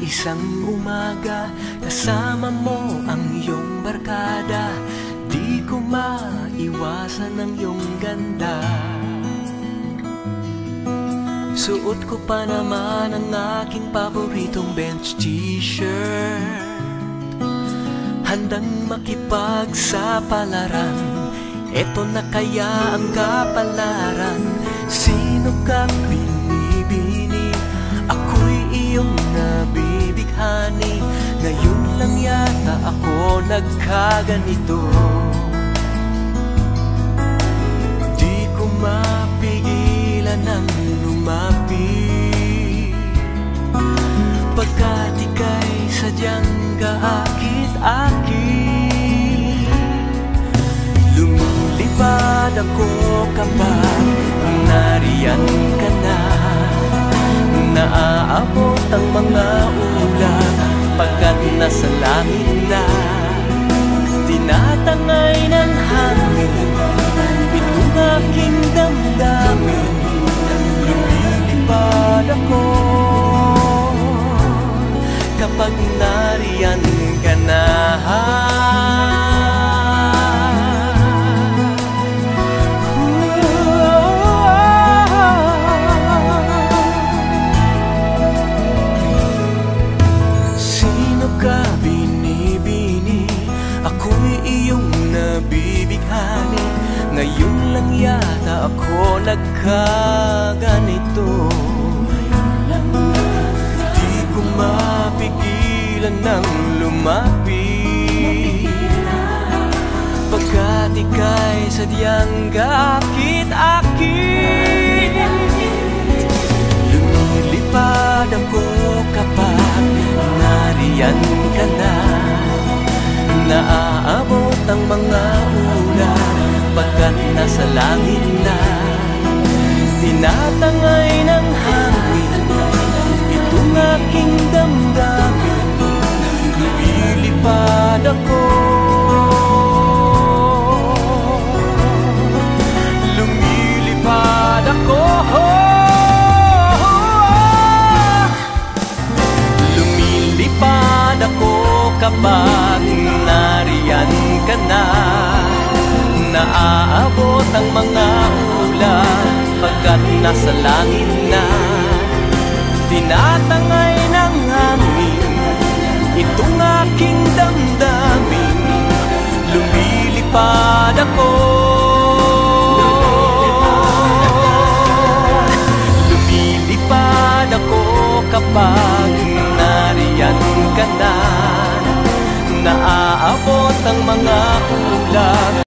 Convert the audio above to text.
Isang umaga, kasama mo ang iyong barkada. Di ko maiwasan ang iyong ganda. Suot ko pa naman ang aking paboritong bench t-shirt, handang makipagsapalaran. Eto na kaya ang kapalaran. Sino ka binibini? Ako'y iyong nabibighani. Ngayon lang yata ako nagkaganito. Di ko mapigilan ang lumapit, pagkat ika'y sadyang kaakit-akit. Lumilipad ako kapag nariyan ka na. Naaabot ang mga ulap pagkat nasa langit na. Tinatangay ng hangin itong aking damdamin. Lumilipad ako kapag nariyan ka na. Sino ka binibini? Ako'y iyong nabibighani. Ngayon lang yata ako nagkaganito. Di ko mapigilan ng lumapit, pagkat ika'y sadyang kaakit-akit. Lumilipad ako kapag nariyan ka na. Naaabot ang mga ulap pagkat nasa langit na. Tinatangay ng hangin itong aking damdamin. Lumilipad ako, lumilipad ako. Lumilipad ako kapag nariyan ka na. Naaabot ang mga ulap pagkat nasa langit na. Tinatangay na